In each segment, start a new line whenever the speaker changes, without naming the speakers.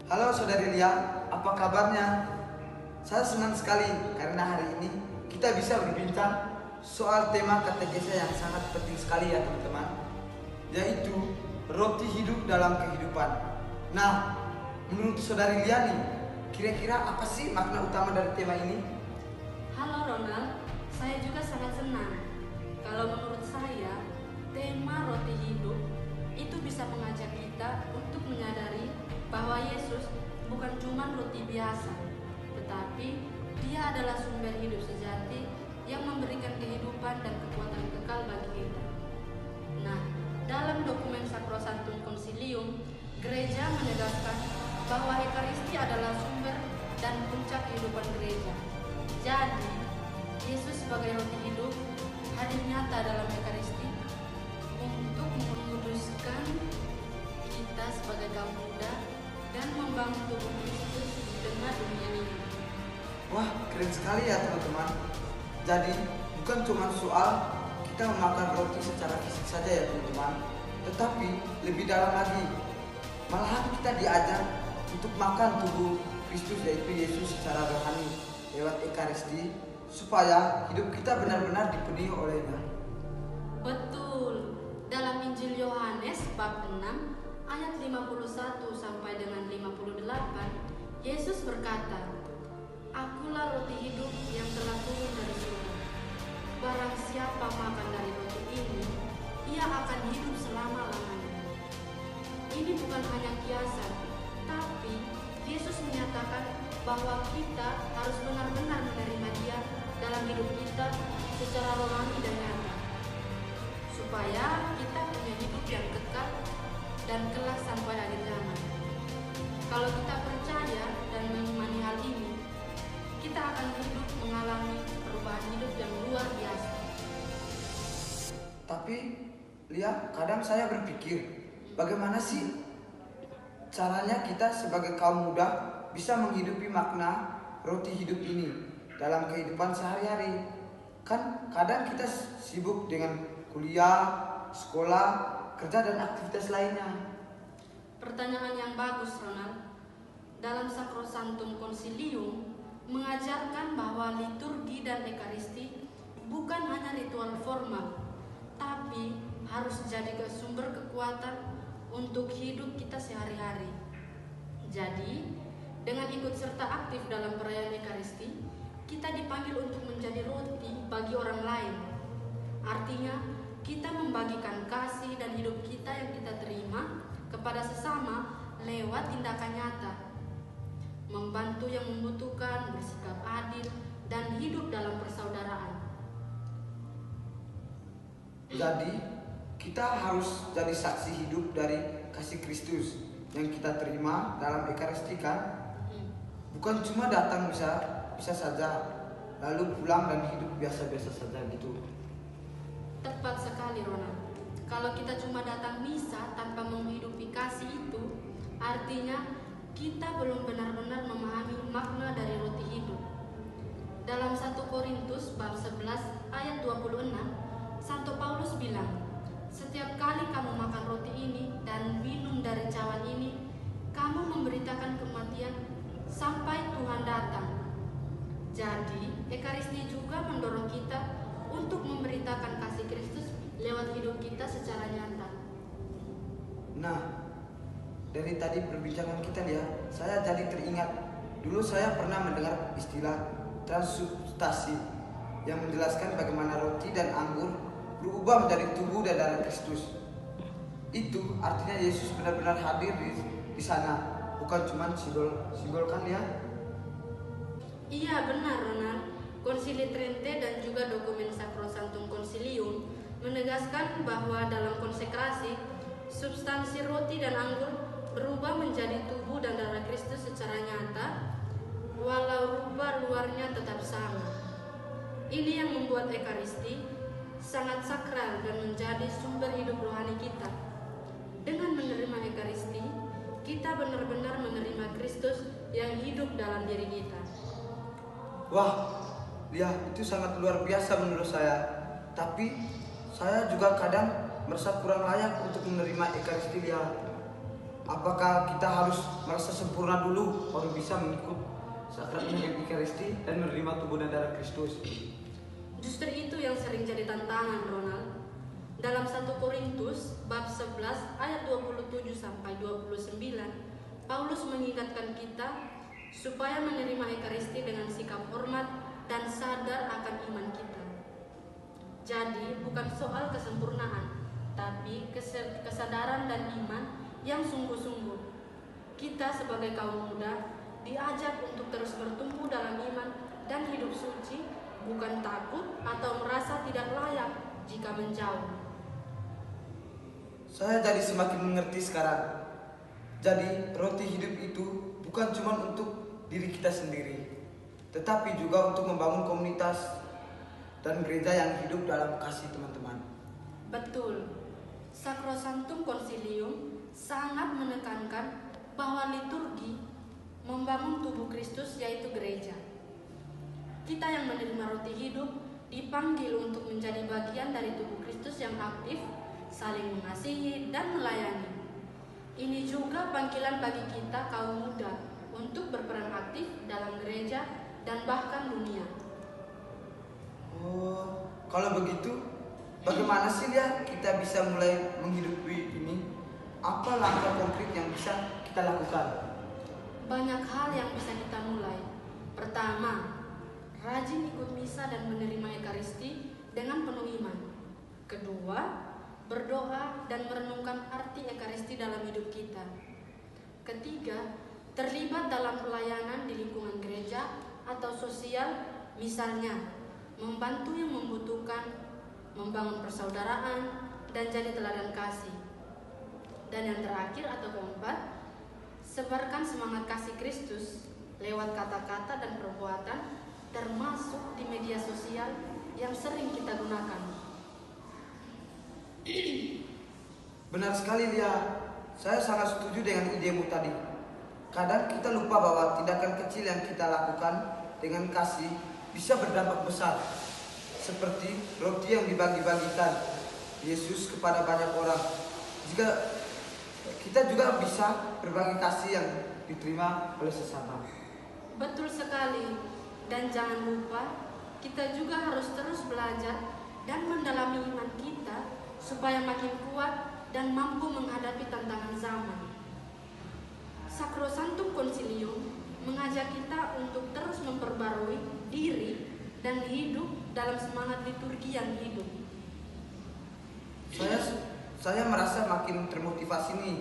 Halo Saudari Lia, apa kabarnya? Saya senang sekali karena hari ini kita bisa berbincang soal tema katekese yang sangat penting sekali ya teman-teman, yaitu roti hidup dalam kehidupan. Nah, menurut Saudari Lia nih, kira-kira apa sih makna utama dari tema ini?
Halo Ronald, saya juga sangat senang. Kalau menurut saya, tema roti hidup itu bisa mengajak kita untuk menyadari bahwa Yesus bukan cuma roti biasa, tetapi Dia adalah sumber hidup sejati yang memberikan kehidupan dan kekuatan kekal bagi kita. Nah, dalam dokumen Sacrosanctum Concilium, gereja menegaskan bahwa Ekaristi adalah sumber dan puncak kehidupan gereja. Jadi, Yesus sebagai roti hidup hadir nyata dalam Ekaristi untuk menguduskan kita sebagai kaum muda dan membangun tubuh Kristus di tengah dunia ini.
Wah, keren sekali ya teman-teman. Jadi, bukan cuma soal kita memakan roti secara fisik saja ya teman-teman, tetapi lebih dalam lagi. Malahan kita diajar untuk makan tubuh Kristus yaitu Yesus secara rohani lewat Ekaristi supaya hidup kita benar-benar dipenuhi olehnya.
Betul. Dalam Injil Yohanes bab 6 ayat 51 sampai dengan 58, Yesus berkata, "Akulah roti hidup yang telah turun dari surga. Barang siapa makan dari roti ini, ia akan hidup selama-lamanya." Ini bukan hanya kiasan, tapi Yesus menyatakan bahwa kita harus benar-benar menerima Dia dalam hidup kita secara rohani dan nyata, supaya kita punya hidup yang kekal dan kelak sampai akhir zaman. Kalau kita percaya dan mengimani hal ini, kita akan hidup mengalami perubahan hidup yang luar biasa.
Tapi, Lia, kadang saya berpikir, bagaimana sih caranya kita sebagai kaum muda bisa menghidupi makna roti hidup ini dalam kehidupan sehari-hari? Kan kadang kita sibuk dengan kuliah, sekolah, kerja, dan aktivitas lainnya.
Pertanyaan yang bagus, Ronald. Dalam Sacrosanctum Concilium mengajarkan bahwa liturgi dan Ekaristi bukan hanya ritual formal, tapi harus jadi sumber kekuatan untuk hidup kita sehari-hari. Jadi, dengan ikut serta aktif dalam perayaan Ekaristi, kita dipanggil untuk menjadi roti bagi orang lain. Artinya, kita membagikan kasih dan hidup kita yang kita terima kepada sesama lewat tindakan nyata, membantu yang membutuhkan, bersikap adil, dan hidup dalam persaudaraan.
Jadi, kita harus jadi saksi hidup dari kasih Kristus yang kita terima dalam Ekaristi kan? Bukan cuma datang bisa saja, lalu pulang dan hidup biasa-biasa saja gitu.
Tepat sekali, Ronald. Kalau kita cuma datang misa tanpa menghidupi kasih itu, artinya kita belum benar-benar memahami makna dari roti hidup. Dalam 1 Korintus bab 11 ayat 26, Santo Paulus bilang, "Setiap kali kamu makan roti ini dan minum dari cawan ini, kamu memberitakan kematian sampai Tuhan datang." Jadi, Ekaristi juga mendorong kita untuk memberitakan kasih Kristus lewat hidup kita secara nyata.
Nah, dari tadi perbincangan kita ya, saya jadi teringat. Dulu saya pernah mendengar istilah transubstasi yang menjelaskan bagaimana roti dan anggur berubah menjadi tubuh dan darah Kristus. Itu artinya Yesus benar-benar hadir di sana, bukan cuma simbol kan ya?
Iya, benar, Ronald. Konsili Trente dan juga dokumen Sacrosanctum Concilium menegaskan bahwa dalam konsekrasi, substansi roti dan anggur berubah menjadi tubuh dan darah Kristus secara nyata, walau rupa luarnya tetap sama. Ini yang membuat Ekaristi sangat sakral dan menjadi sumber hidup rohani kita. Dengan menerima Ekaristi, kita benar-benar menerima Kristus yang hidup dalam diri kita.
Wah, ya itu sangat luar biasa menurut saya. Tapi saya juga kadang merasa kurang layak untuk menerima Ekaristi ya. Apakah kita harus merasa sempurna dulu baru bisa mengikut sakramen Ekaristi dan menerima tubuh dan darah Kristus?
Justru itu yang sering jadi tantangan, Ronald. Dalam 1 Korintus bab 11 ayat 27 sampai 29, Paulus mengingatkan kita supaya menerima Ekaristi dengan sikap hormat dan sadar akan iman kita. Jadi bukan soal kesempurnaan, tapi kesadaran dan iman yang sungguh-sungguh. Kita sebagai kaum muda diajak untuk terus bertumbuh dalam iman dan hidup suci, bukan takut atau merasa tidak layak jika menjauh.
Saya jadi semakin mengerti sekarang. Jadi roti hidup itu bukan cuma untuk diri kita sendiri, tetapi juga untuk membangun komunitas dan gereja yang hidup dalam kasih teman-teman.
Betul. Sacrosanctum Concilium sangat menekankan bahwa liturgi membangun tubuh Kristus, yaitu gereja. Kita yang menerima roti hidup dipanggil untuk menjadi bagian dari tubuh Kristus yang aktif, saling mengasihi dan melayani. Ini juga panggilan bagi kita kaum muda untuk berperan aktif dalam gereja dan bahkan dunia.
Oh, kalau begitu, bagaimana sih ya kita bisa mulai menghidupi ini? Apa langkah konkret yang bisa kita lakukan?
Banyak hal yang bisa kita mulai. Pertama, rajin ikut misa dan menerima Ekaristi dengan penuh iman. Kedua, berdoa dan merenungkan arti Ekaristi dalam hidup kita. Ketiga, terlibat dalam pelayanan di lingkungan gereja atau sosial, misalnya membantu yang membutuhkan, membangun persaudaraan, dan jadi teladan kasih. Dan yang terakhir atau keempat, sebarkan semangat kasih Kristus lewat kata-kata dan perbuatan, termasuk di media sosial yang sering kita gunakan.
Benar sekali, Lia. Saya sangat setuju dengan idemu tadi. Kadang kita lupa bahwa tindakan kecil yang kita lakukan dengan kasih bisa berdampak besar. Seperti roti yang dibagi-bagikan Yesus kepada banyak orang. Jika kita juga bisa berbagi kasih yang diterima oleh sesama.
Betul sekali. Dan jangan lupa, kita juga harus terus belajar dan mendalami iman kita supaya makin kuat dan mampu menghadapi tantangan zaman. Sacrosanctum Concilium mengajak kita untuk terus memperbarui diri dan hidup dalam semangat liturgi yang hidup.
Saya merasa makin termotivasi nih.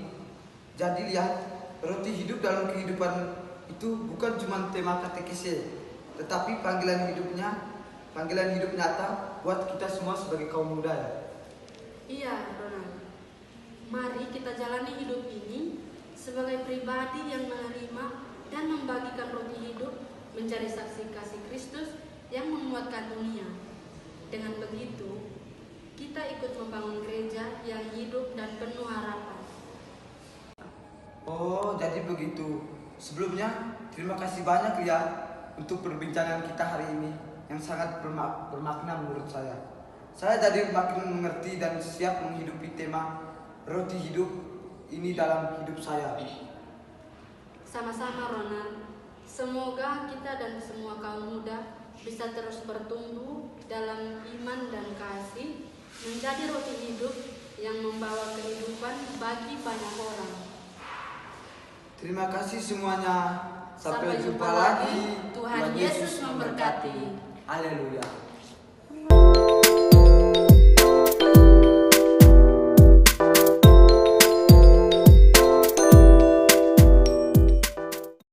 Jadi lihat, roti hidup dalam kehidupan itu bukan cuma tema katekese, tetapi panggilan hidup nyata buat kita semua sebagai kaum muda.
Iya, Ronald. Mari kita jalani hidup ini sebagai pribadi yang menerima dan membagikan roti hidup menjadi saksi kasih Kristus yang menguatkan dunia. Dengan begitu, kita ikut membangun gereja yang hidup dan penuh harapan.
Oh, jadi begitu. Sebelumnya, terima kasih banyak ya untuk perbincangan kita hari ini yang sangat bermakna menurut saya. Saya jadi makin mengerti dan siap menghidupi tema roti hidup ini dalam hidup saya.
Sama-sama, Ronald. Semoga kita dan semua kaum muda bisa terus bertumbuh dalam iman dan kasih, menjadi roti hidup yang membawa kehidupan bagi banyak orang.
Terima kasih semuanya.
Sampai jumpa lagi. Tuhan Yesus memberkati.
Haleluya.